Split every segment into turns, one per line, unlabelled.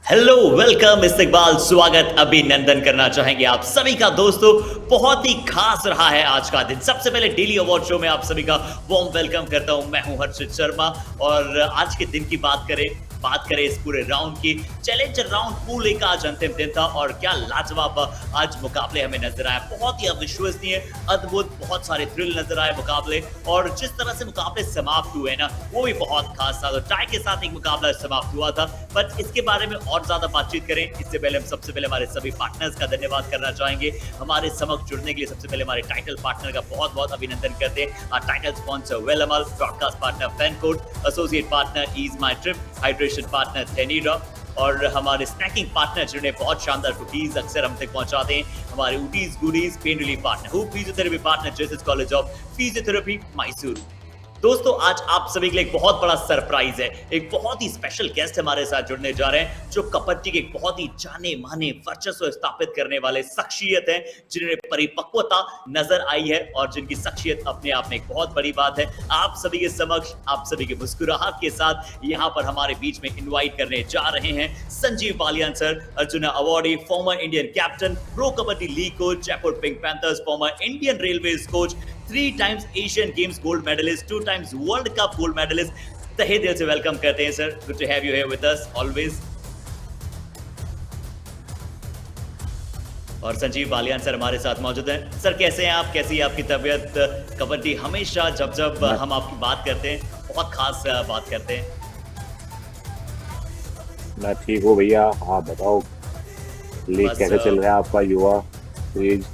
Hello welcome इस्तकबाल स्वागत अभिनंदन करना चाहेंगे आप सभी का दोस्तों। बहुत ही खास रहा है आज का दिन। सबसे पहले डेली अवार्ड शो में आप सभी का वार्म वेलकम करता हूं। मैं हूं हर्षित शर्मा और आज के दिन की बात करें इस पूरे राउंड की। चैलेंजर राउंड पूल एक आज अंतिम दिन था और क्या लाजवाब आज मुकाबले हमें नजर आए। बहुत ही अविश्वसनीय, अद्भुत, बहुत सारे थ्रिल नजर आए मुकाबले। और जिस तरह से मुकाबले समाप्त हुए ना, वो भी बहुत खास था। तो टाई के साथ एक मुकाबला समाप्त हुआ था। बट इसके बारे में और ज्यादा बातचीत करें इससे पहले हम सबसे पहले हमारे सभी पार्टनर्स का धन्यवाद करना चाहेंगे। हमारे समक्ष जुड़ने के लिए सबसे पहले हमारे टाइटल पार्टनर का बहुत बहुत अभिनंदन करते हैं। Title sponsor Velammal, broadcast partner FanCode, associate partner EaseMyTrip, hydration partner थेनीरा और हमारे स्नैकिंग पार्टनर जिन्हें बहुत शानदार कुकीज अक्सर हम तक पहुंचाते हैं, हमारे ऊटीज गुडीज पेन रिलीफ पार्टनर हु physiotherapy partner JSS college of physiotherapy Mysore. दोस्तों आज आप सभी के लिए एक बहुत बड़ा सरप्राइज है। एक बहुत ही स्पेशल गेस्ट हमारे साथ जुड़ने जा रहे हैं जो कबड्डी के एक बहुत ही जाने माने वर्चस्व स्थापित करने वाले शख्सियत हैं, जिन्हें परिपक्वता नजर आई है और जिनकी शख्सियत अपने आप में एक बहुत बड़ी बात है। आप सभी के समक्ष आप सभी के मुस्कुराहट के साथ यहाँ पर हमारे बीच में इन्वाइट करने जा रहे हैं Sanjeev Baliyan sir, Arjuna awardee, former Indian captain, pro kabaddi league coach, Jaipur pink panthers, former Indian railways coach, 3 times Asian Games gold medalist, 2 times World Cup gold medalist। तहे दिल से वेलकम करते हैं sir. Good to have you here with us always. और Sanjeev Baliyan sir हमारे साथ मौजूद हैं। सर कैसे हैं आप, कैसी है आपकी तबीयत? कबड्डी हमेशा जब हम आपकी बात करते हैं बहुत खास बात करते हैं।
मैं ठीक हूँ भैया, आप बताओ लीग कैसे चल रहा है आपका युवा सीरीज?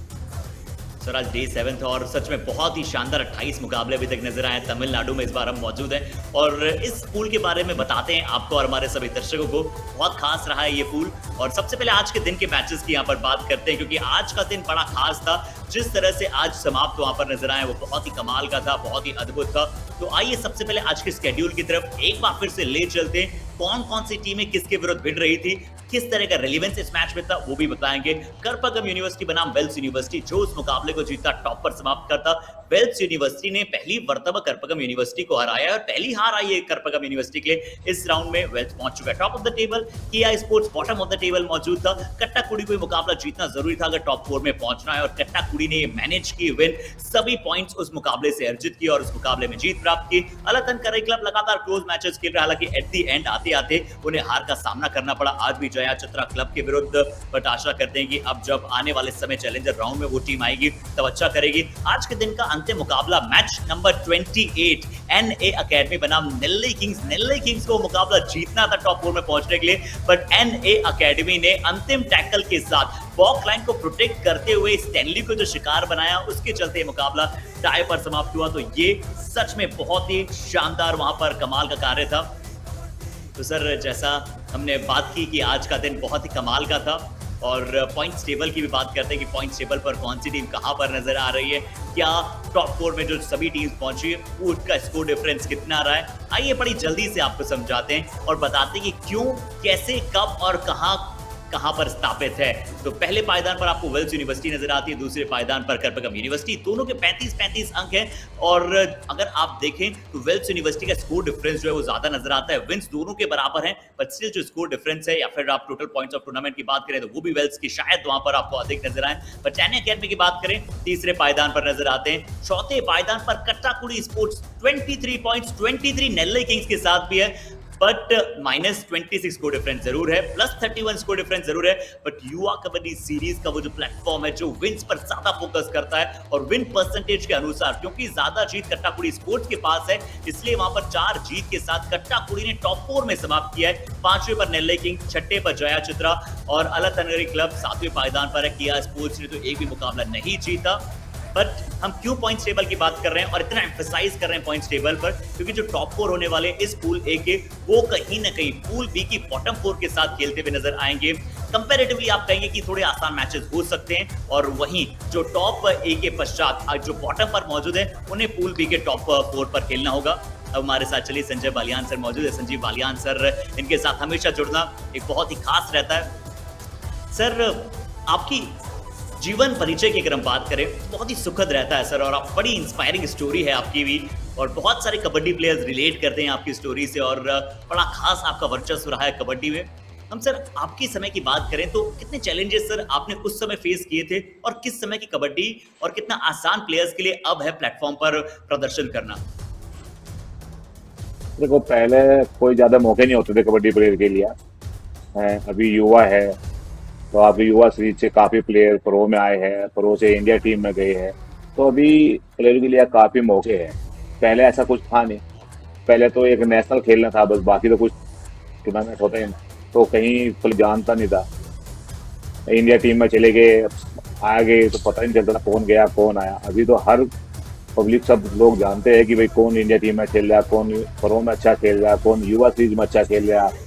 सर आज डे 7 था और सच में बहुत ही शानदार 28 मुकाबले अभी तक नजर आए। तमिलनाडु में इस बार हम मौजूद हैं और इस पूल के बारे में बताते हैं आपको और हमारे सभी दर्शकों को। बहुत खास रहा है ये पूल और सबसे पहले आज के दिन के मैचेस की यहाँ पर बात करते हैं क्योंकि आज का दिन बड़ा खास था। जिस तरह से आज समाप्त वहां पर नजर आए वो बहुत ही कमाल का था, बहुत ही अद्भुत था। तो आइए सबसे पहले आज के स्केड्यूल की तरफ एक बार फिर से ले चलते हैं। कौन कौन सी टीमें किसके विरुद्ध भिड़ रही थी, किस तरह का रेलेवेंस इस मैच में था वो भी बताएंगे। करपगम यूनिवर्सिटी बनाम वेल्स यूनिवर्सिटी जो उस मुकाबले को जीता, टॉप पर समाप्त करता। वेल्स यूनिवर्सिटी ने पहली मर्तबा करपगम यूनिवर्सिटी को हराया और पहली हार आई है करपगम यूनिवर्सिटी के लिए। इस राउंड में वेल्स पहुंच चुका है टॉप ऑफ द टेबल। किया sports bottom of the table मौजूद था। कट्टाकुड़ी को मुकाबला जीतना जरूरी था अगर टॉप 4 में पहुंचना है और कट्टाकुड़ी ने मैनेज की विन। सभी पॉइंट्स उस मुकाबले से अर्जित किए और उस मुकाबले में जीत प्राप्त की। अलतन करई क्लब लगातार क्लोज मैचेस खेल रहा, हालांकि एट द एंड आते आते उन्हें हार का सामना करना पड़ा आज भी जया चतरा क्लब के विरुद्ध। बट आशा करते हैं कि अब जब आने वाले समय चैलेंजर राउंड में वो टीम आएगी तब अच्छा करेगी। आज के दिन का अंतिम मुकाबला मैच नंबर 28 एनए अकेडमी बनाम नेल्लई किंग्स। नेल्लई किंग्स को मुकाबला जीतना था टॉप 4 में पहुंचने के लिए, बट एनए अकेडमी ने अंतिम टैकल के साथ बॉक लाइन को प्रोटेक्ट करते हुए स्टैनली को जो शिकार बनाया उसके चलते मुकाबला टाई पर समाप्त हुआ। तो ये सच में बहुत ही शानदार वहां पर कमाल का कार्य था। तो सर जैसा हमने बात की कि आज का दिन बहुत ही कमाल का था और पॉइंट्स टेबल की भी बात करते हैं कि पॉइंट्स टेबल पर कौन सी टीम कहां पर नजर आ रही है, क्या टॉप 4 में जो सभी टीम्स पहुंची है उसका स्कोर डिफरेंस कितना रहा है। आइए बड़ी जल्दी से आपको समझाते हैं और बताते हैं कि क्यों, कैसे, कब और कहां पर स्थापित है। तो पहले पायदान पर आपको वेल्स यूनिवर्सिटी नजर आती है, दूसरे पायदान पर करपगम यूनिवर्सिटी। दोनों के 35-35 अंक हैं और अगर आप देखें तो वेल्स यूनिवर्सिटी का स्कोर डिफरेंस जो है वो ज्यादा नजर आता है। विंस दोनों के बराबर हैं बट स्टिल जो स्कोर डिफरेंस है या फिर आप टोटल पॉइंट्स ऑफ टूर्नामेंट की बात करें तो वो भी वेल्स की शायद वहां पर आपको अधिक नजर आए। बट एनए अकेडमी की बात करें तीसरे पायदान पर नजर आते हैं। चौथे पायदान पर कट्टाकुड़ी स्पोर्ट्स 23 पॉइंट्स, 23 नेल्लई किंग्स के साथ भी है बट -26 स्कोर डिफरेंस जरूर है, +31 स्कोर डिफरेंस जरूर है। बट युवा कबड्डी सीरीज का वो जो प्लेटफॉर्म है जो विंस पर ज्यादा फोकस करता है और विन परसेंटेज के अनुसार क्योंकि ज्यादा जीत कट्टाकुड़ी स्पोर्ट्स के पास है इसलिए वहां पर 4 जीत के साथ कट्टाकुड़ी ने टॉप 4 में समाप्त किया है। 5वें पर नेल्लई किंग, 6ठे पर जया चित्रा और अलतनगरी क्लब 7वें पायदान पर है। किया स्पोर्ट्स ने तो एक भी मुकाबला नहीं जीता। बट हम क्यों पॉइंट्स टेबल की बात कर रहे हैं और इतना एम्फसाइज कर रहे हैं पॉइंट्स टेबल पर, क्योंकि जो टॉप 4 होने वाले इस पूल ए के वो कहीं ना कहीं पूल बी की बॉटम 4 के साथ खेलते हुए नजर आएंगे। कंपैरेटिवली आप कहेंगे कि थोड़े आसान मैचेस हो सकते हैं और वहीं जो टॉप ए के पश्चात जो बॉटम पर मौजूद है उन्हें पूल बी के टॉप 4 पर खेलना होगा। अब हमारे साथ चलिए संजय बालियान सर मौजूद है। संजीव बालियान सर, इनके साथ हमेशा जुड़ना एक बहुत ही खास रहता है। सर आपकी जीवन परिचय की अगर हम बात करें बहुत ही सुखद रहता है सर और आप बड़ी इंस्पायरिंग स्टोरी है आपकी भी और बहुत सारे कबड्डी प्लेयर्स रिलेट करते हैं आपकी स्टोरी से और बड़ा खास आपका वर्चस्व रहा है कबड्डी में। हम सर आपके समय की बात करें तो कितने चैलेंजेस सर आपने उस समय फेस किए थे और किस समय की कबड्डी और कितना आसान प्लेयर्स के लिए अब है प्लेटफॉर्म पर प्रदर्शन करना?
देखो, पहले कोई ज्यादा मौके नहीं होते थे कबड्डी प्लेयर के लिए। अभी युवा है, तो आपके युवा सीरीज से काफी प्लेयर प्रो में आए हैं, प्रो से इंडिया टीम में गए हैं। तो अभी प्लेयर के लिए काफी मौके हैं। पहले ऐसा कुछ था नहीं। पहले तो एक नेशनल खेलना था बस, बाकी तो कुछ टूर्नामेंट होते ही नहीं, तो कहीं कोई जानता नहीं था। इंडिया टीम में चले गए, आ गए तो पता नहीं चलता था कौन गया कौन आया। अभी तो हर पब्लिक, सब लोग जानते हैं कि भाई कौन इंडिया टीम में खेल रहा है, कौन प्रो में अच्छा खेल रहा है, कौन युवा सीरीज में अच्छा खेल रहा है।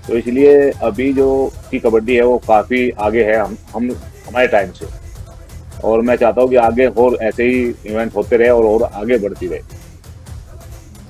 तो इसलिए अभी जो की कबड्डी है वो काफी आगे है हम हमारे टाइम से। और मैं चाहता हूँ कि आगे और ऐसे ही इवेंट होते रहे और आगे बढ़ती रहे।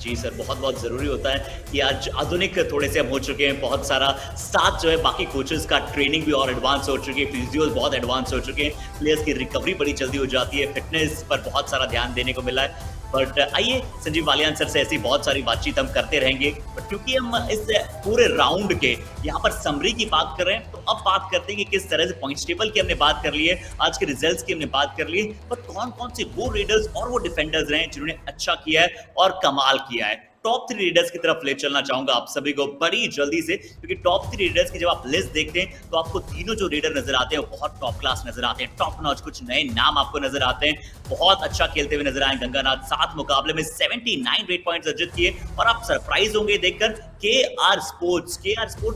जी सर, बहुत-बहुत ज़रूरी होता है कि आज आधुनिक थोड़े से हम हो चुके हैं, बहुत सारा साथ जो है बाकी कोचेज़ का ट्रेनिंग भी और एडवांस हो चुकी है, फिजियोज़ बहुत एडवांस हो चुके हैं, प्लेयर्स की रिकवरी बड़ी जल्दी हो जाती है, फिटनेस पर बहुत सारा ध्यान देने को मिला है। बट आइए संजीव बालियान सर से ऐसी बहुत सारी बातचीत हम करते रहेंगे, बट क्योंकि हम इस पूरे राउंड के यहाँ पर समरी की बात कर रहे हैं, तो अब बात करते हैं कि किस तरह से पॉइंट्स टेबल की हमने बात कर ली है, आज के रिजल्ट्स की हमने बात कर ली है, पर कौन-कौन से वो रेडर्स और वो डिफेंडर्स रहे हैं जिन्होंने अच्छा किया है और कमाल किया है। टॉप 3 रीडर्स की तरफ ले चलना चाहूंगा आप सभी को बड़ी जल्दी से, क्योंकि टॉप 3 रीडर्स की जब आप लिस्ट देखते हैं तो आपको तीनों जो रीडर नजर आते हैं वो बहुत टॉप क्लास नजर आते हैं, टॉप नॉच। कुछ नए नाम आपको नजर आते हैं, बहुत अच्छा खेलते हुए नजर आए गंगानाथ। 7 मुकाबले में 79 रेट पॉइंट्स अर्जित किए और आप सरप्राइज होंगे देखकर केआर स्पोर्ट्स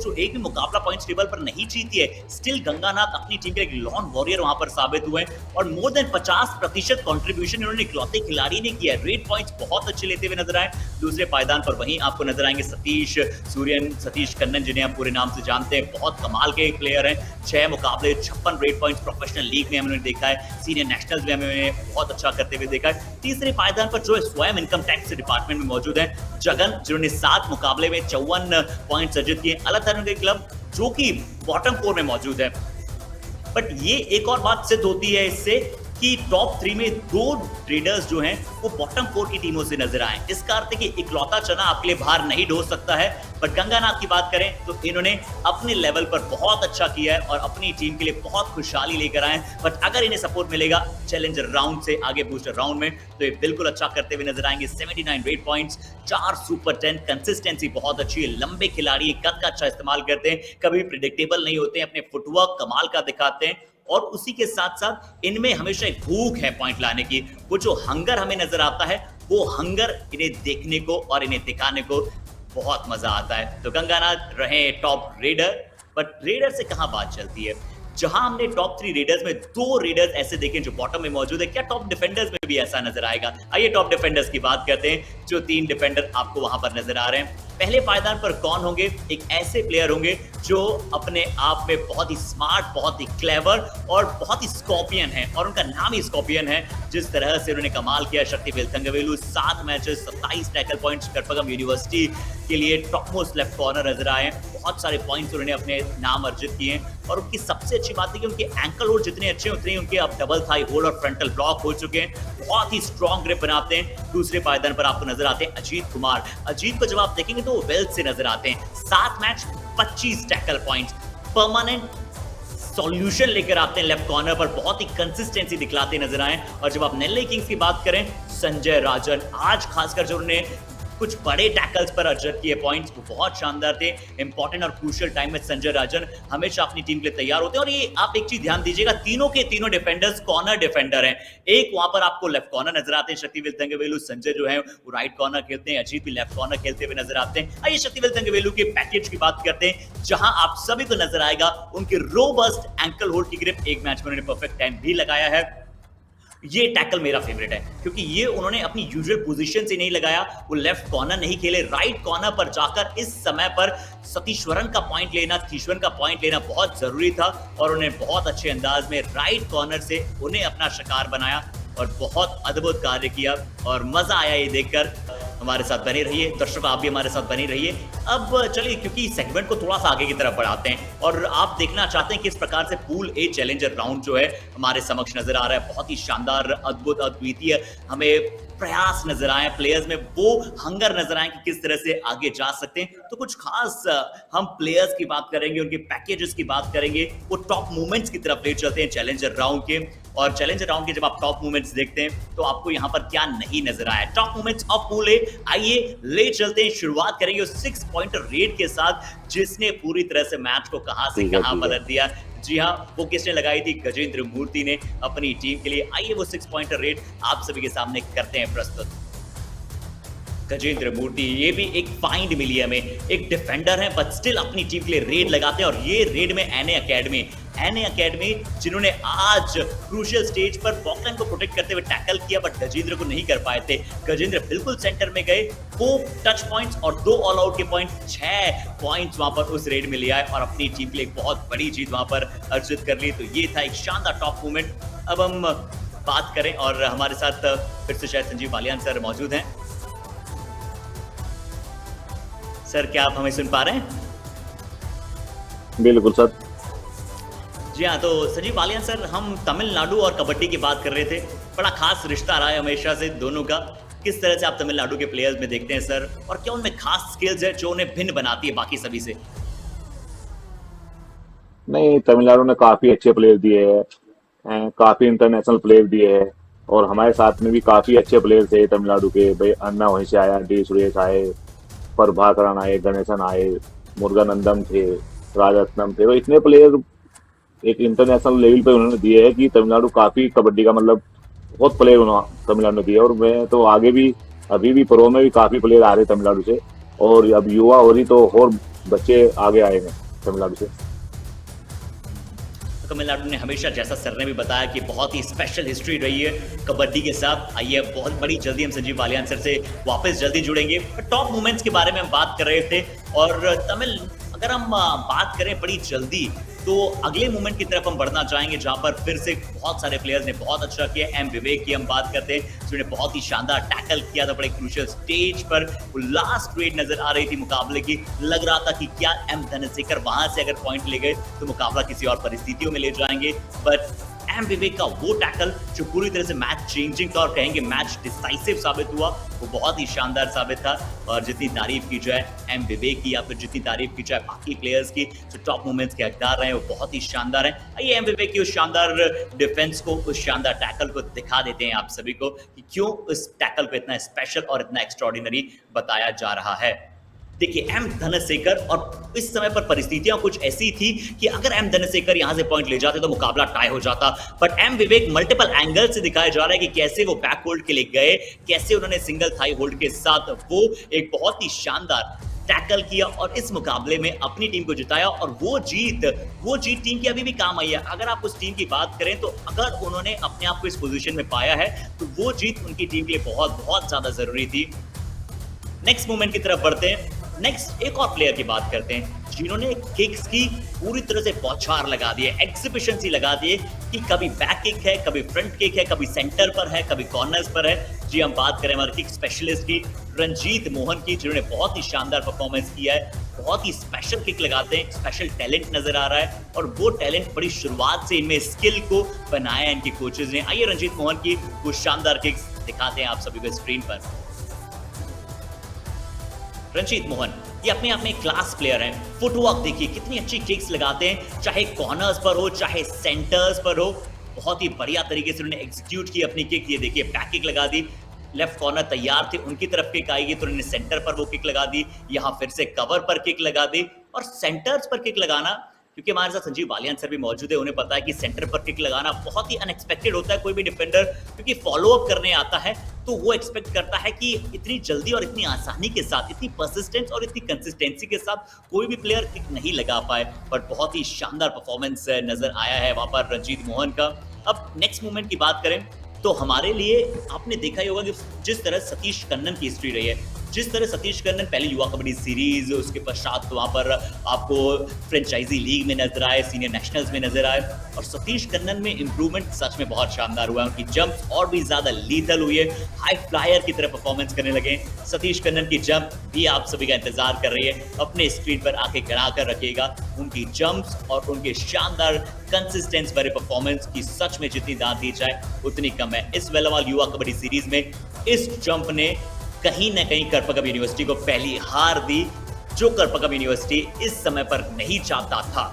जो एक भी मुकाबला पॉइंट्स टेबल पर नहीं जीती है, स्टिल गंगानाथ अपनी टीम के एक लॉन वॉरियर वहां पर साबित हुए और मोर देन 50% कंट्रीब्यूशन इन्होंने इकलौते खिलाड़ी ने किया। रेट पॉइंट्स बहुत अच्छे लेते हुए नजर आए। दूसरे पायदान पर वहीं आपको नजर आएंगे सतीश सूर्यन, सतीश कन्नन, जिन्हें हम पूरे नाम से जानते हैं, बहुत कमाल के एक प्लेयर हैं। 6 मुकाबले 56 रेट पॉइंट्स प्रोफेशनल लीग में हमने देखा है, सीनियर नेशनल्स में हमें बहुत अच्छा करते हुए देखा है। तीसरे पायदान पर जो स्वयं इनकम टैक्स डिपार्टमेंट में मौजूद है जगन, जिन्होंने 7 मुकाबले में 54 पॉइंट्स अर्जित किए। अलग तरह के क्लब जो कि बॉटम 4 में मौजूद है। बट ये एक और बात सिद्ध होती है इससे कि टॉप 3 में 2 ट्रेडर्स जो हैं वो बॉटम 4 की टीमों से नजर आए। इसका अर्थ है कि इकलौता चना आपके लिए भार नहीं ढो सकता है। बट गंगानाथ की बात करें तो इन्होंने अपने लेवल पर बहुत अच्छा किया है और अपनी टीम के लिए बहुत खुशहाली लेकर आए। बट अगर इन्हें सपोर्ट मिलेगा चैलेंजर राउंड से आगे बूस्टर राउंड में तो ये बिल्कुल अच्छा करते हुए नजर आएंगे। 79 रेट पॉइंट्स, 4 सुपर 10, कंसिस्टेंसी बहुत अच्छी है, लंबे खिलाड़ी, कद का अच्छा इस्तेमाल करते हैं, कभी प्रिडिक्टेबल नहीं होते हैं, अपने फुटवर्क कमाल का दिखाते हैं। और उसी के साथ साथ इनमें हमेशा एक भूख है पॉइंट लाने की। वो जो हंगर हमें नजर आता है, वो हंगर इन्हें देखने को और इन्हें दिखाने को बहुत मजा आता है। तो गंगानाथ रहे टॉप रेडर, बट रेडर से कहां बात चलती है। जहां हमने टॉप 3 रेडर्स में 2 रेडर्स ऐसे देखे जो बॉटम में मौजूद है, क्या टॉप डिफेंडर्स में भी ऐसा नजर आएगा? आइए टॉप डिफेंडर्स की बात करते हैं, जो 3 डिफेंडर आपको वहां पर नजर आ रहे हैं। पहले पायदान पर कौन होंगे? एक ऐसे प्लेयर होंगे जो अपने आप में बहुत ही स्मार्ट, बहुत ही क्लेवर और बहुत ही स्कॉर्पियन है, और उनका नाम ही स्कॉर्पियन है। जिस तरह से उन्होंने कमाल किया, Sakthivel Thangavelu 7 matches 27 tackle points, Karpagam university के लिए टॉप मोस्ट लेफ्ट कॉर्नर नजर आए। बहुत सारे पॉइंट्स उन्होंने अपने नाम अर्जित किए और उनकी सबसे अच्छी बात है कि उनके एंकल होल्ड जितने अच्छे उतने ही उनके अब डबल थाई होल्ड और फ्रंटल ब्लॉक हो चुके हैं। बहुत ही स्ट्रॉन्ग ग्रिप बनाते हैं। दूसरे पायदान पर आपको नजर आते हैं अजीत कुमार। अजीत को जब आप देखेंगे तो वो वेल्थ से नजर आते हैं। 7 match 25 tackle points, permanent solution लेकर आते हैं लेफ्ट कॉर्नर पर, बहुत ही कंसिस्टेंसी दिखलाते नजर आए। और जब आप नेल्ले किंग्स की बात करें, संजय राजन, आज खासकर जो उन्होंने कुछ बड़े टैकल्स पर अर्जित किए पॉइंट्स, वो बहुत शानदार थे। इंपॉर्टेंट और क्रूशियल टाइम में संजय राजन हमेशा अपनी टीम के लिए तैयार होते हैं। और ये आप एक चीज ध्यान दीजिएगा, तीनों के तीनों डिफेंडर्स कॉर्नर डिफेंडर हैं। एक वहां पर आपको लेफ्ट कॉर्नर नजर आते हैं शक्तिवेल तंगवेलु, संजय जो है वो राइट कॉर्नर खेलते हैं, अजीत भी लेफ्ट कॉर्नर खेलते हुए नजर आते हैं। आइए शक्तिवेल तंगवेलु के पैकेज की बात करते हैं, जहां आप सभी को नजर आएगा उनके रोबस्ट एंकल होल्ड की ग्रिप। एक मैच में उन्होंने परफेक्ट टाइम भी लगाया है। ये टैकल मेरा फेवरेट है क्योंकि ये उन्होंने अपनी यूजुअल पोजीशन से नहीं लगाया, वो लेफ्ट कॉर्नर नहीं खेले, राइट कॉर्नर पर जाकर इस समय पर सतीश्वरन का पॉइंट लेना, तीश्वरन का पॉइंट लेना बहुत जरूरी था और उन्हें बहुत अच्छे अंदाज में राइट कॉर्नर से उन्हें अपना शिकार बनाया और बहुत अद्भुत कार्य किया और मजा आया ये देखकर। हमारे साथ बने रहिए, दर्शक आप भी हमारे साथ बने रहिए। अब चलिए, क्योंकि सेगमेंट को थोड़ा सा आगे की तरफ बढ़ाते हैं और आप देखना चाहते हैं किस प्रकार से पूल ए चैलेंजर राउंड जो है हमारे समक्ष नजर आ रहा है। बहुत ही शानदार, अद्भुत, अद्वितीय हमें प्रयास नजर आए, प्लेयर्स में वो हंगर नजर आए कि किस तरह से आगे जा सकते हैं। तो कुछ खास हम प्लेयर्स की बात करेंगे, उनके पैकेजेस की बात करेंगे, वो टॉप मूवमेंट्स की तरफ ले चलते हैं चैलेंजर राउंड के। और चैलेंजर राउंड के जब आप टॉप मूवमेंट्स देखते हैं तो आपको यहाँ पर क्या नहीं नजर आया। Top movements of pool A, आइए ले चलते हैं। शुरुआत करेंगे उस 6 पॉइंटर रेड के साथ जिसने पूरी तरह से मैच को कहां से कहां पलट दिया। जी हाँ, वो किसने लगाई थी? गजेंद्र मूर्ति ने अपनी टीम के लिए। आइए वो 6 पॉइंटर रेड आप सभी के सामने करते हैं प्रस्तुत। गजेंद्र मूर्ति, ये भी एक फाइंड मिली हमें, एक डिफेंडर है बट स्टिल अपनी टीम के लिए रेड लगाते हैं। और ये रेड में एनए अकेडमी जिन्होंने आज क्रूशियल स्टेज पर बॉकलैंड को प्रोटेक्ट करते हुए टैकल किया बट गजेंद्र को नहीं कर पाए थे। गजेंद्र बिल्कुल सेंटर में गए, 4 टच पॉइंट्स और 2 ऑल आउट के पॉइंट, 6 पॉइंट्स वहां पर उस रेड में ले आए और अपनी टीम के लिए एक बहुत बड़ी जीत वहां पर अर्जित कर ली। तो ये था एक शानदार टॉप मूवमेंट। अब हम बात करें और हमारे साथ फिर से शायद संजीव बालियान सर मौजूद हैं। सर, क्या आप हमें सुन पा रहे हैं?
बिल्कुल सर।
जी हाँ, तो संजीव बालियान सर, हम तमिलनाडु और कबड्डी की बात कर रहे थे। बड़ा खास रिश्ता रहा है हमेशा से दोनों का। किस तरह से आप तमिलनाडु के प्लेयर्स में देखते हैं सर, और क्या उनमें खास स्किल्स है जो उन्हें भिन्न बनाती है बाकी सभी से?
नहीं, तमिलनाडु ने काफी अच्छे प्लेयर दिए हैं, काफी इंटरनेशनल प्लेयर दिए हैं। और हमारे साथ में भी काफी अच्छे प्लेयर थे तमिलनाडु के। भाई अन्ना वहीं से आया, डी सुरेश आए, प्रभाकरण आए, गणेशन आए, मुरुगनंदम थे, राजरत्नम थे। तो इतने प्लेयर एक इंटरनेशनल लेवल पे उन्होंने दिए है कि तमिलनाडु काफी कबड्डी का मतलब बहुत प्लेयर उन्होंने तमिलनाडु ने दिए। और मैं तो आगे भी, अभी भी प्रो में भी काफी प्लेयर आ रहे तमिलनाडु से, और अब युवा हो रही तो और बच्चे आगे आएंगे तमिलनाडु से।
तमिलनाडु ने हमेशा, जैसा सर ने भी बताया, कि बहुत ही स्पेशल हिस्ट्री रही है कबड्डी के साथ। आइए बहुत बड़ी जल्दी हम संजीव बालियान सर से वापस जल्दी जुड़ेंगे। टॉप मूवमेंट्स के बारे में हम बात कर रहे थे और तमिल, अगर हम बात करें बड़ी जल्दी तो अगले मूवमेंट की तरफ हम बढ़ना चाहेंगे जहां पर फिर से बहुत सारे प्लेयर्स ने बहुत अच्छा किया। एम विवेक की हम बात करते हैं, जिन्होंने बहुत ही शानदार टैकल किया था बड़े क्रूशियल स्टेज पर। वो लास्ट रेड नजर आ रही थी मुकाबले की, लग रहा था कि क्या एम धनसेकर वहां से अगर पॉइंट ले गए तो मुकाबला किसी और परिस्थितियों में ले जाएंगे। बट एम विवेक का वो टैकल जो पूरी तरह से मैच चेंजिंग था और कहेंगे मैच डिसाइसिव साबित हुआ, वो बहुत ही शानदार साबित था। और जितनी तारीफ की जाए एम विवेक की या फिर जितनी तारीफ की जाए बाकी प्लेयर्स की जो टॉप मूवमेंट्स के हकदार रहे हैं, वो बहुत ही शानदार है। आइए एम विवेक की उस शानदार डिफेंस को, उस शानदार टैकल को दिखा देते हैं आप सभी को कि क्यों उस टैकल को इतना स्पेशल और इतना एक्स्ट्रॉर्डिनरी बताया जा रहा है। देखिए, एम धनसेकर, और इस समय पर परिस्थितियां कुछ ऐसी थी कि अगर एम धनसेकर यहां से पॉइंट ले जाते तो मुकाबला टाई हो जाता। बट एम विवेक मल्टीपल एंगल से दिखाया जा रहा है कि कैसे वो बैक होल्ड के लिए गए, कैसे उन्होंने सिंगल थाई होल्ड के साथ वो एक बहुत ही शानदार टैकल किया और इस मुकाबले में अपनी टीम को जिताया। और वो जीत टीम की अभी भी काम आई है। अगर आप उस टीम की बात करें तो अगर उन्होंने अपने आप को इस पोजीशन में पाया है तो वो जीत उनकी टीम के लिए बहुत बहुत ज्यादा जरूरी थी। नेक्स्ट मूवमेंट की तरफ बढ़ते हैं। नेक्स्ट एक और प्लेयर की बात करते हैं जिन्होंने किक्स की पूरी तरह से बौछार लगा दी है, एग्जीबिशन सी लगा दी है कि कभी बैक किक है, कभी फ्रंट किक है, कभी सेंटर पर है, कभी कॉर्नर्स पर है। जी, हम बात करें हमारे किक स्पेशलिस्ट की, रंजीत मोहन की, जिन्होंने बहुत ही शानदार परफॉर्मेंस किया है। बहुत ही स्पेशल किक लगाते हैं, स्पेशल टैलेंट नजर आ रहा है और वो टैलेंट बड़ी शुरुआत से इनमें स्किल को बनाया इनके कोचेज ने। आइए रंजीत मोहन की वो शानदार किक्स दिखाते हैं आप सभी को स्क्रीन पर। रंजीत मोहन ये अपने आप में क्लास प्लेयर हैं। फुटवर्क देखिए, कितनी अच्छी किक्स लगाते हैं, चाहे कॉर्नर्स पर हो चाहे सेंटर्स पर हो। बहुत ही बढ़िया तरीके से उन्होंने एग्जीक्यूट की अपनी किक। ये देखिए, बैक किक लगा दी, लेफ्ट कॉर्नर तैयार थे, उनकी तरफ किक आएगी तो उन्होंने सेंटर पर वो किक लगा दी, यहाँ फिर से कवर पर किक लगा दी। और सेंटर्स पर किक लगाना, क्योंकि हमारे साथ संजीव बालियान सर भी मौजूद है, उन्हें पता है कि सेंटर पर किक लगाना बहुत ही अनएक्सपेक्टेड होता है। कोई भी डिफेंडर क्योंकि फॉलो अप करने आता है तो वो एक्सपेक्ट करता है कि इतनी जल्दी और इतनी आसानी के साथ, इतनी परसिस्टेंस और इतनी कंसिस्टेंसी के साथ कोई भी प्लेयर किक नहीं लगा पाए। बट बहुत ही शानदार परफॉर्मेंस नजर आया है वहां पर रंजीत मोहन का। अब नेक्स्ट मूवमेंट की बात करें तो हमारे लिए आपने देखा ही होगा कि जिस तरह सतीश कन्नन की हिस्ट्री रही है, जिस तरह सतीश कन्नन पहले युवा कबड्डी सीरीज, उसके पश्चात वहाँ पर आपको फ्रेंचाइजी लीग में नजर आए, सीनियर नेशनल्स में नजर आए, और सतीश कन्नन में इंप्रूवमेंट सच में बहुत शानदार हुआ है। उनकी जंप्स और भी ज्यादा लीथल हुई है, हाई फ्लायर की तरह परफॉर्मेंस करने लगे। सतीश कन्नन की जंप भी आप सभी का इंतजार कर रही है, अपने स्क्रीन पर आंखें गड़ा कर रखिएगा। उनकी जंप्स और उनके शानदार कंसिस्टेंस भरे परफॉर्मेंस की सच में जितनी दाद दी जाए उतनी कम है। इस वेलावाल युवा कबड्डी सीरीज में इस जंप ने कहीं न कहीं करपगम यूनिवर्सिटी को पहली हार दी, जो करपगम यूनिवर्सिटी इस समय पर नहीं चाहता था।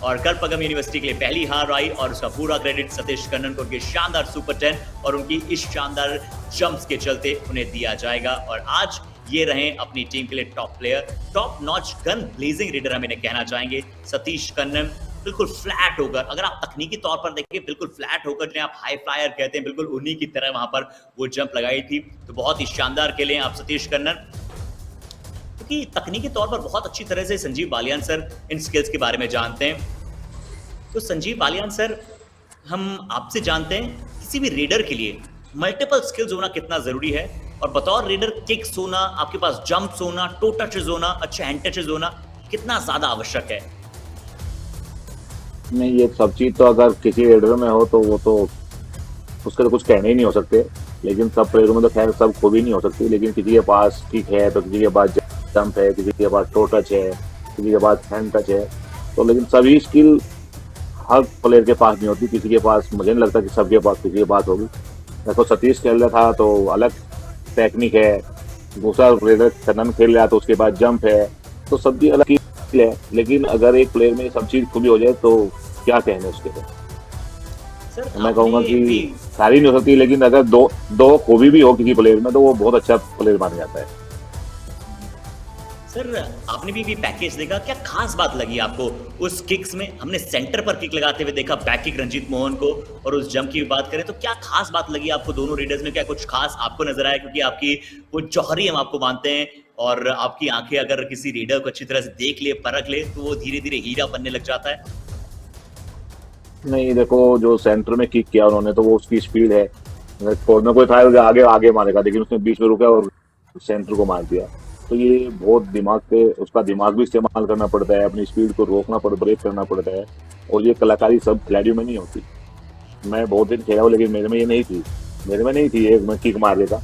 और करपगम यूनिवर्सिटी के लिए पहली हार आई और उसका पूरा क्रेडिट सतीश कन्नन को उनके शानदार सुपर 10 और उनकी इस शानदार जंप्स के चलते उन्हें दिया जाएगा। और आज ये रहे अपनी टीम के लिए top player, top notch gun blazing reader हम इन्हें कहना चाहेंगे। सतीश कन्नन बिल्कुल फ्लैट होकर, अगर आप तकनीकी तौर पर देखें, बिल्कुल फ्लैट होकर जिन्हें आप हाई फ्लायर कहते हैं, बिल्कुल उन्हीं की तरह वहां पर वो जंप लगाई थी। तो बहुत ही शानदार खेले आप सतीश कन्नन, क्योंकि तकनीकी तौर पर बहुत अच्छी तरह से संजीव बालियान सर इन स्किल्स के बारे में जानते हैं। तो संजीव बालियान सर, हम आपसे जानते हैं किसी भी रेडर के लिए मल्टीपल स्किल्स होना कितना जरूरी है, और बतौर रेडर किक्स होना, आपके पास जंप्स होना, टो टचेस होना, अच्छे हैंड टचेस होना कितना ज्यादा आवश्यक है?
नहीं, ये सब चीज तो अगर किसी रेडर में हो तो वो तो उसके तो कुछ कहने ही नहीं हो सकते, लेकिन सब प्लेयरों में तो खैर सब खूबी नहीं हो सकती। लेकिन किसी के पास किक है तो किसी के पास जंप है, किसी के पास टो टच है, किसी के पास हैंड टच है, तो लेकिन सभी स्किल हर प्लेयर के पास नहीं होती। किसी के पास, मुझे नहीं लगता कि सबके पास किसी के पास होगी। देखो सतीश खेल रहा था तो अलग टेक्निक है, दूसरा रेडर कन्नन खेल रहा तो उसके बाद जंप है, तो सबकी अलग स्किल है। लेकिन अगर एक प्लेयर में सब चीज खूबी हो जाए तो क्या कहने उसके लिए।
सर
मैं कहूंगा कि सारी नहीं हो सकती, लेकिन अगर दो खूबी भी हो किसी प्लेयर में तो वो बहुत अच्छा प्लेयर माना जाता है।
सर आपने भी पैकेज देखा, क्या खास बात लगी आपको उस किक्स में? हमने सेंटर पर किक लगाते हुए देखा बैक किक रंजीत मोहन को, और उस जंप की बात करें तो क्या खास बात लगी आपको दोनों रेडर्स में? क्या कुछ खास आपको नजर आया? क्योंकि आपकी वो जौहरी हम आपको मानते हैं, और आपकी आंखें अगर किसी रेडर को अच्छी तरह से देख ले, परख ले, तो वो धीरे धीरे हीरा बनने लग जाता है।
नहीं देखो, जो सेंटर में किक किया उन्होंने तो वो उसकी स्पीड है, छोड़ने कोई था तो आगे आगे मारेगा, लेकिन उसने बीच में रुका और सेंटर को मार दिया। तो ये बहुत दिमाग पे, उसका दिमाग भी इस्तेमाल करना पड़ता है, अपनी स्पीड को रोकना पड़ता, ब्रेक करना पड़ता है, और ये कलाकारी सब खिलाड़ियों में नहीं होती। मैं बहुत दिन खेला हूँ लेकिन मेरे में ये नहीं थी, मेरे में नहीं थी एक मैं किक मार देता।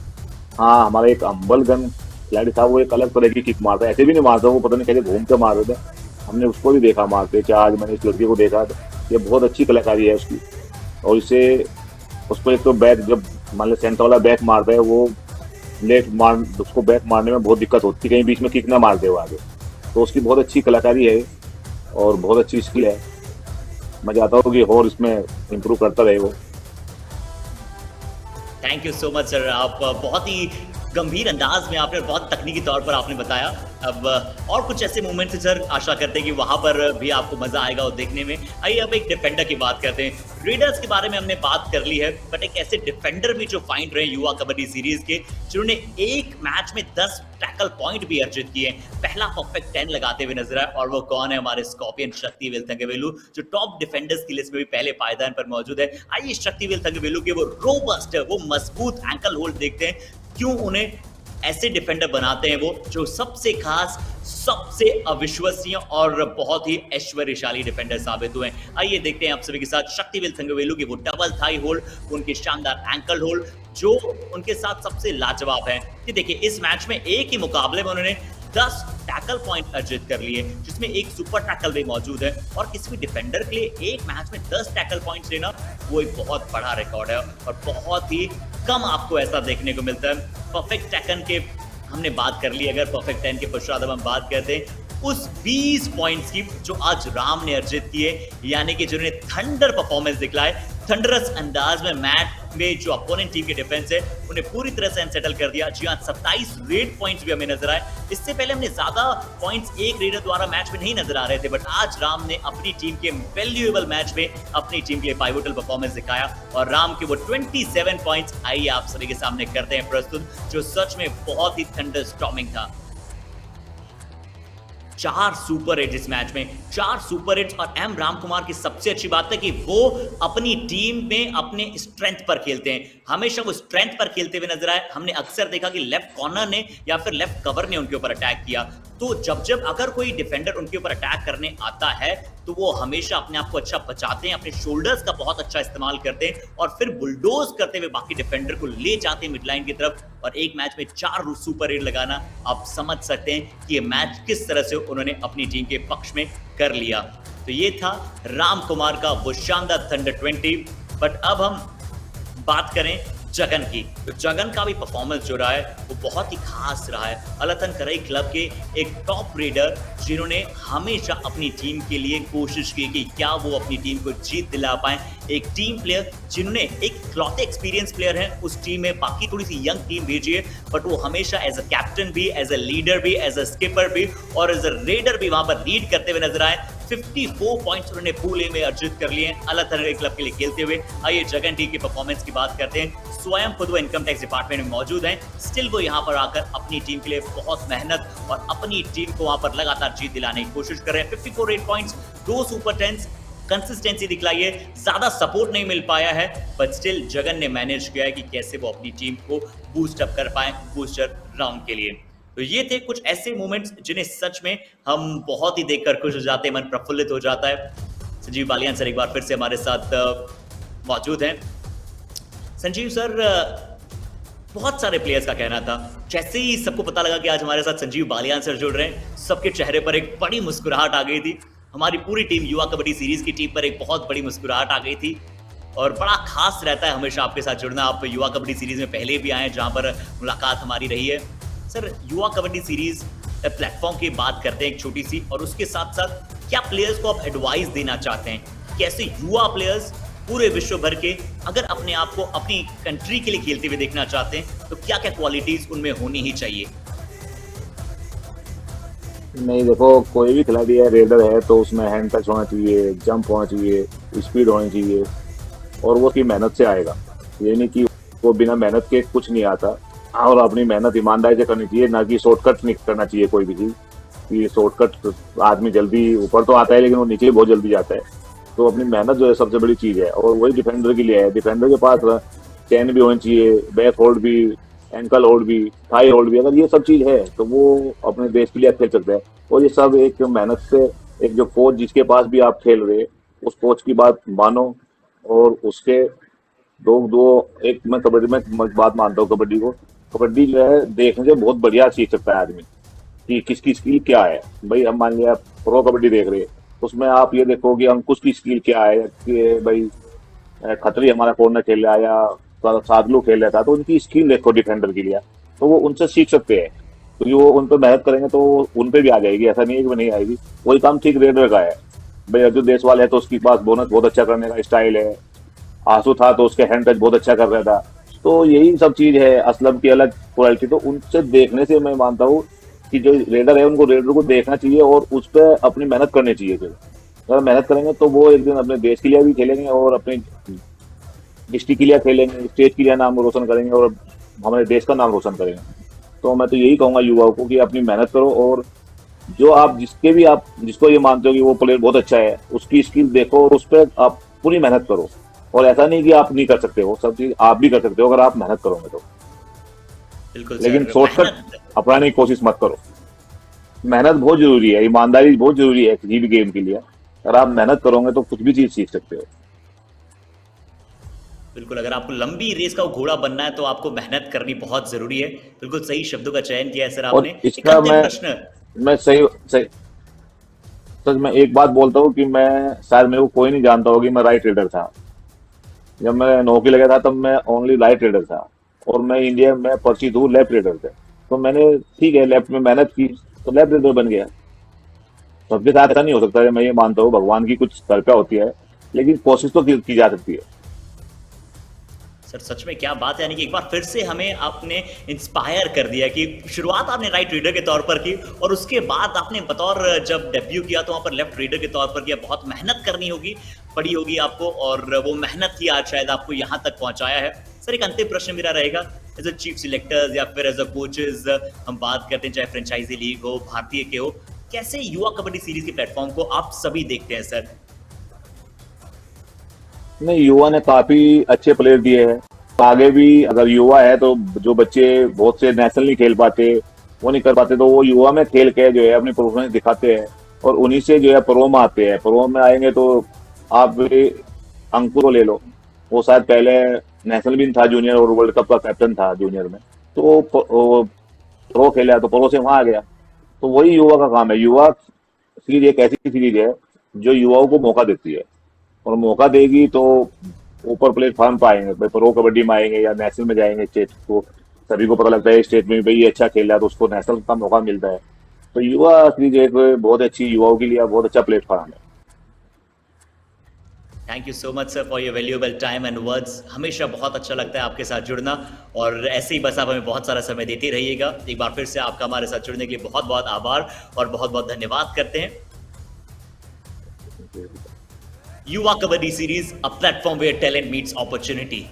हाँ, हमारा एक अम्बल गन खिलाड़ी था, वो एक अलग तरह की किक मारता, ऐसे भी नहीं मारता, वो पता नहीं कैसे घूम के मार रहे थे, हमने उसको भी देखा मारते। आज मैंने इस लड़के को देखा, ये बहुत अच्छी कलाकारी है उसकी। और इसे उसको एक तो बैक, जब मान लो सेंटर वाला बैक मारता है, वो लेफ्ट मार, उसको बैक मारने में बहुत दिक्कत होती है, कहीं बीच में किक ना मार दे वो आगे। तो उसकी बहुत अच्छी कलाकारी है और बहुत अच्छी स्किल है। मैं चाहता हूँ कि और इसमें इम्प्रूव करता रहे वो।
Thank you so much sir, आप बहुत ही गंभीर अंदाज में आपने, बहुत तकनीकी तौर पर आपने बताया। अब और कुछ ऐसे मोमेंट्स सर आशा करते हैं कि वहां पर भी आपको मजा आएगा वो देखने में। आइए अब एक डिफेंडर की बात करते हैं। रेडर्स के बारे में हमने बात कर ली है, बट एक ऐसे डिफेंडर भी जो फाइंड रहे युवा कबड्डी सीरीज के, जिन्होंने एक मैच में 10 टैकल पॉइंट भी अर्जित किए, पहला परफेक्ट 10 लगाते हुए नजर आए, और वो कौन है? हमारे स्कॉर्पियन शक्तिवेल थंगवेलु, जो टॉप डिफेंडर्स की लिस्ट में भी पहले पायदान पर मौजूद है। आइए शक्तिवेल थंगवेलु के वो रोबस्ट, वो मजबूत एंकल होल्ड देखते हैं, क्यों उन्हें ऐसे डिफेंडर बनाते हैं वो, जो सबसे खास, सबसे अविश्वसनीय और बहुत ही ऐश्वर्यशाली डिफेंडर साबित हुए हैं। आइए देखते हैं आप सभी के साथ शक्तिवेल थंगवेलु की वो डबल थाई होल्ड, उनके शानदार एंकल होल्ड, जो उनके साथ सबसे लाजवाब है। कि देखिए इस मैच में एक ही मुकाबले में उन्होंने 10 टैकल पॉइंट अर्जित कर लिए, जिसमें एक सुपर टैकल भी मौजूद है, और किसी भी डिफेंडर के लिए एक मैच में 10 टैकल पॉइंट्स लेना वो एक बहुत बड़ा रिकॉर्ड है, और बहुत ही कम आपको ऐसा देखने को मिलता है। परफेक्ट टैकन के हमने बात कर ली, अगर परफेक्ट 10 के पश्चात हम बात करते हैं उस 20 पॉइंट्स की जो आज राम ने अर्जित किए, यानी कि जिन्होंने थंडर परफॉर्मेंस दिखलाए, थंडरस अंदाज में मैच में जो अपोनेंट टीम के डिफेंस है उन्हें पूरी तरह से अनसेटल कर दिया। जी हाँ, 27 रेड पॉइंट्स भी हमें नजर आए। इससे पहले हमने ज्यादा पॉइंट्स एक रेडर द्वारा मैच में नहीं नजर आ रहे थे, बट आज राम ने अपनी टीम के वैल्यूएबल मैच में अपनी टीम के लिए पाइवोटल परफॉर्मेंस दिखाया, और राम के वो 27 पॉइंट्स आइए आप सभी के सामने करते हैं प्रस्तुत, जो सच में बहुत ही थंडर स्टॉर्मिंग था। 4 सुपर हिट्स इस मैच में, 4 सुपर हिट्स। और एम राम कुमार की सबसे अच्छी बात है कि वो अपनी टीम में अपने स्ट्रेंथ पर खेलते हैं, हमेशा वो स्ट्रेंथ पर खेलते हुए नजर आए। हमने अक्सर देखा कि लेफ्ट कॉर्नर ने या फिर लेफ्ट कवर ने उनके ऊपर अटैक किया, तो जब जब अगर कोई डिफेंडर उनके ऊपर अटैक करने आता है तो वो हमेशा अपने आप को अच्छा बचाते हैं, अपने शोल्डर्स का बहुत अच्छा इस्तेमाल करते हैं और फिर बुलडोज करते हुए बाकी डिफेंडर को ले जाते हैं मिडलाइन की तरफ। और एक मैच में 4 सुपर हिट लगाना, आप समझ सकते हैं कि ये मैच किस तरह से उन्होंने अपनी टीम के पक्ष में कर लिया। तो ये था राम कुमार का वो शानदार थंडर 20। बट अब हम बात करें जगन की, तो जगन का भी परफॉर्मेंस जो रहा है वो बहुत ही खास रहा है। अलथन करई क्लब के एक टॉप रेडर जिन्होंने हमेशा अपनी टीम के लिए कोशिश की कि क्या वो अपनी टीम को जीत दिला पाए, एक टीम प्लेयर जिन्होंने एक इकलौते एक्सपीरियंस प्लेयर है उस टीम में, बाकी थोड़ी सी यंग टीम भेजी है, बट वो हमेशा एज अ कैप्टन भी, एज अ लीडर भी, एज अ स्किपर भी और एज अ रेडर भी वहां पर लीड करते हुए नजर आए। 54 पॉइंट्स उन्होंने पूल ए में अर्जित कर लिए हैं अलग क्लब के लिए खेलते हुए। आइए जगन टी की परफॉर्मेंस की बात करते हैं। स्वयं खुद वो इनकम टैक्स डिपार्टमेंट में मौजूद हैं, स्टिल वो यहाँ पर आकर अपनी टीम के लिए बहुत मेहनत और अपनी टीम को वहां पर लगातार जीत दिलाने की कोशिश कर रहे हैं। 54 8 पॉइंट्स, 2 सुपर टेंस, कंसिस्टेंसी दिखलाई है, ज्यादा सपोर्ट नहीं मिल पाया है, बट स्टिल जगन ने मैनेज किया है कि कैसे वो अपनी टीम को बूस्ट अप कर पाए बूस्टर राउंड के लिए। तो ये थे कुछ ऐसे मोमेंट्स जिन्हें सच में हम बहुत ही देखकर खुश हो जाते हैं, मन प्रफुल्लित हो जाता है। संजीव बालियान सर एक बार फिर से हमारे साथ मौजूद हैं। संजीव सर, बहुत सारे प्लेयर्स का कहना था, जैसे ही सबको पता लगा कि आज हमारे साथ संजीव बालियान सर जुड़ रहे हैं, सबके चेहरे पर एक बड़ी मुस्कुराहट आ गई थी। हमारी पूरी टीम युवा कबड्डी सीरीज की टीम पर एक बहुत बड़ी मुस्कुराहट आ गई थी और बड़ा खास रहता है हमेशा आपके साथ जुड़ना। आप युवा कबड्डी सीरीज में पहले भी आए जहां पर मुलाकात हमारी रही है। सर, युवा कबड्डी सीरीज प्लेटफॉर्म की बात करते हैं एक छोटी सी, और उसके साथ साथ क्या प्लेयर्स को आप एडवाइस देना चाहते हैं, कैसे युवा प्लेयर्स पूरे विश्व भर के अगर अपने आप को अपनी कंट्री के लिए खेलते हुए देखना चाहते हैं तो क्या क्या क्वालिटीज उनमें होनी ही चाहिए?
नहीं, देखो, कोई भी खिलाड़ी है, रेडर है, तो उसमें हैंड टच होना चाहिए, जंप होना चाहिए, स्पीड होनी चाहिए और वो की मेहनत से आएगा। ये नहीं कि वो बिना मेहनत के कुछ नहीं आता, और अपनी मेहनत ईमानदारी से करनी चाहिए, ना कि शॉर्टकट नहीं करना चाहिए कोई भी चीज। ये शॉर्टकट आदमी जल्दी ऊपर तो आता है लेकिन वो नीचे बहुत जल्दी जाता है। तो अपनी मेहनत जो है सबसे बड़ी चीज है, और वही डिफेंडर के लिए है। डिफेंडर के पास चैन भी होनी चाहिए, बैक होल्ड भी, एंकल होल्ड भी, थाई होल्ड भी। अगर ये सब चीज है तो वो अपने देश के लिए खेल सकते हैं। और ये सब एक मेहनत से, एक जो कोच जिसके पास भी आप खेल रहे उस कोच की बात मानो, और उसके दो दो एक मैं कबड्डी में बात मानता हूँ। कबड्डी को, कबड्डी जो है देखने से बहुत बढ़िया सीख सकता है आदमी कि किसकी स्किल क्या है। भाई हम मान लिया प्रो कबड्डी देख रहे हैं, उसमें आप ये देखो कि अंकुश की स्किल क्या है, कि भाई खतरी हमारा कॉर्नर खेल रहा है या सादलू खेल रहा था, तो उनकी स्किल देखो डिफेंडर के लिए, तो वो उनसे सीख सकते हैं। क्योंकि वो उन पर मेहनत करेंगे तो उन पे भी आ जाएगी, ऐसा नहीं है कि वो नहीं आएगी। वही काम ठीक रेडर का है। भाई अर्जुन देसवाल है तो उसके पास बोनस बहुत अच्छा करने का स्टाइल है, आंसू था तो उसके हैंड टच बहुत अच्छा कर रहा था। तो यही सब चीज है, असलम की अलग क्वालिटी। तो उनसे देखने से मैं मानता हूँ कि जो रेडर है उनको रेडर को देखना चाहिए और उस पर अपनी मेहनत करनी चाहिए। फिर अगर मेहनत करेंगे तो वो एक दिन अपने देश के लिए भी खेलेंगे और अपने डिस्ट्रिक्ट के लिए खेलेंगे, स्टेट के लिए नाम रोशन करेंगे और हमारे देश का नाम रोशन करेंगे। तो मैं तो यही कहूंगा युवाओं को कि अपनी मेहनत करो, और जो आप जिसको ये मानते हो कि वो प्लेयर बहुत अच्छा है, उसकी स्किल देखो और उस पर आप पूरी मेहनत करो। और ऐसा नहीं कि आप नहीं कर सकते हो, सब चीज आप भी कर सकते हो अगर आप मेहनत करोगे तो।
बिल्कुल
लेकिन
सर,
शॉर्टकट अपनाने की कोशिश मत करो। मेहनत बहुत जरूरी है, ईमानदारी बहुत जरूरी है किसी भी गेम के लिए। अगर आप मेहनत करोगे तो कुछ भी चीज सीख सकते हो।
बिल्कुल, अगर आपको लंबी रेस का घोड़ा बनना है तो आपको मेहनत करनी बहुत जरूरी है। बिल्कुल सही शब्दों का चयन किया है सर
और
आपने। एक
इसका
अंतिम प्रश्न।
मैं सही सही सच मैं एक बात बोलता हूँ कि मैं शायद मेरे को कोई नहीं जानता होगी, मैं राइट रेडर था। जब मैं नौकरी लगा था तब मैं ओनली राइट रेडर था, और मैं इंडिया में परिचित हूँ लेफ्ट रेडर से। तो मैंने ठीक है लेफ्ट में मेहनत की तो लेफ्ट रेडर बन गया। सबके साथ ऐसा नहीं हो सकता है, मैं ये मानता हूँ भगवान की कुछ कृपा होती है, लेकिन कोशिश तो की जा सकती है।
सर सच में क्या बात है, यानी कि एक बार फिर से हमें आपने इंस्पायर कर दिया कि शुरुआत आपने राइट रीडर के तौर पर की और उसके बाद आपने बतौर जब डेब्यू किया तो वहाँ पर लेफ्ट रीडर के तौर पर किया। बहुत मेहनत करनी होगी, पड़ी होगी आपको, और वो मेहनत ही आज शायद आपको यहाँ तक पहुँचाया है। सर एक अंतिम प्रश्न मेरा रहेगा, एज अ चीफ सिलेक्टर्स या फिर एज अ कोचेज हम बात करते हैं, चाहे फ्रेंचाइजी लीग हो, भारतीय के हो, कैसे युवा कबड्डी सीरीज के प्लेटफॉर्म को आप सभी देखते हैं सर?
नहीं, युवा ने काफी अच्छे प्लेयर दिए हैं। आगे भी अगर युवा है तो जो बच्चे बहुत से नेशनल नहीं खेल पाते, वो नहीं कर पाते, तो वो युवा में खेल के जो है अपनी परफॉर्मेंस दिखाते हैं और उन्हीं से जो है प्रो में आते हैं। प्रो में आएंगे तो आप भी अंकुर को ले लो, वो शायद पहले नेशनल भी था जूनियर और वर्ल्ड कप का कैप्टन था जूनियर में, तो वो प्रो खेला तो प्रो से वहां आ गया। तो वही युवा का काम है। युवा सीरीज एक ऐसी सीरीज है जो युवाओं को मौका देती है, और मौका देगी तो ऊपर प्लेटफॉर्म पर आएंगे भाई, प्रो कबड्डी में आएंगे या नेशनल में जाएंगे। स्टेट को सभी को पता लगता है स्टेट में भी भाई ये अच्छा खेल रहा है तो उसको नेशनल का मौका मिलता है। तो युवा सीरीज एक बहुत अच्छी, युवाओं के लिए बहुत अच्छा प्लेटफॉर्म है।
Thank you so much sir for your valuable time and words. हमेशा बहुत अच्छा लगता है आपके साथ जुड़ना, और ऐसे ही बस आप हमें बहुत सारा समय देते रहिएगा। एक बार फिर से आपका हमारे साथ जुड़ने के लिए बहुत बहुत आभार और बहुत बहुत धन्यवाद करते हैं। Yuva Kabaddi series, a platform where talent meets opportunity.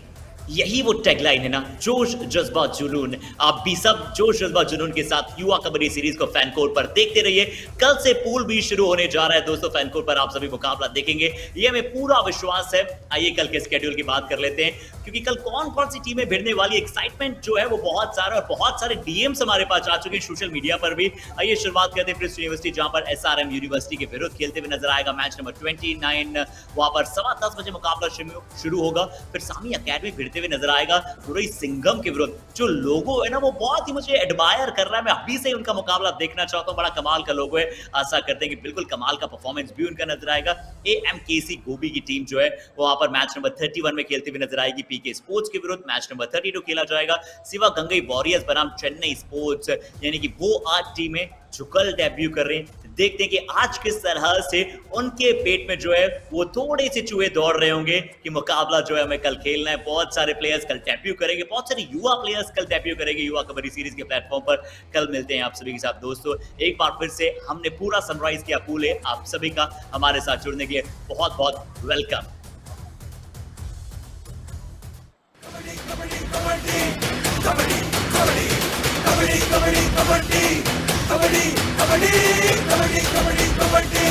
यही वो टैगलाइन है ना, जोश जज्बा जुनून। आप भी सब जोश जज्बा जुनून के साथ युवा कबड्डी सीरीज को फैन कोड पर देखते रहिए। कल से पूल भी शुरू होने जा रहा है दोस्तों, फैन कोड पर आप सभी मुकाबला देखेंगे, ये हमें पूरा विश्वास है। आइए कल के स्केड्यूल की बात कर लेते हैं, क्योंकि कल कौन कौन सी टीमें भिड़ने वाली, एक्साइटमेंट जो है वो बहुत सारा, और बहुत सारे डीएम्स हमारे पास आ चुके हैं सोशल मीडिया पर भी। आइए शुरुआत करते हैं प्रिंस यूनिवर्सिटी, जहां पर एसआरएम यूनिवर्सिटी के विरुद्ध खेलते हुए नजर आएगा। मैच नंबर 29, वहां पर 10:15 बजे मुकाबला शुरू होगा। फिर सामी अकेडमी भिड़ते हुए नजर आएगा रुई सिंघम के विरुद्ध। जो लोगो है ना वो बहुत ही मुझे एडमायर कर रहा है, मैं अभी से उनका मुकाबला देखना चाहता हूँ। बड़ा कमाल का लोगो है, आशा करते हैं कि बिल्कुल कमाल का परफॉर्मेंस भी उनका नजर आएगा। एएमकेसी गोबी की टीम जो है वो वहां पर मैच नंबर 31 में खेलते हुए नजर आएगी पीके स्पोर्ट्स के विरुद्ध। मैच नंबर 32 खेला जाएगा शिवगंगई वॉरियर्स बनाम चेन्नई स्पोर्ट्स, यानी कि वो आज टीमें जो कल डेब्यू कर रहे हैं। देखते हैं कि आज किस तरह से उनके पेट में जो है वो थोड़े से चूहे दौड़ रहे होंगे कि मुकाबला जो है हमें कल खेलना है। बहुत सारे प्लेयर्स कल डेब्यू करेंगे, बहुत सारे युवा प्लेयर्स कल डेब्यू करेंगे युवा कबड्डी सीरीज के प्लेटफॉर्म पर। कल मिलते हैं आप सभी के साथ दोस्तों। एक बार फिर से हमने पूरा सनराइज किया पूल है, आप सभी का हमारे साथ जुड़ने के लिए बहुत बहुत वेलकम। कबड्डी कबड्डी कबड्डी कबड्डी कबड्डी कबड्डी कबड्डी कबड्डी कबड्डी कबड्डी कबड्डी कबड्डी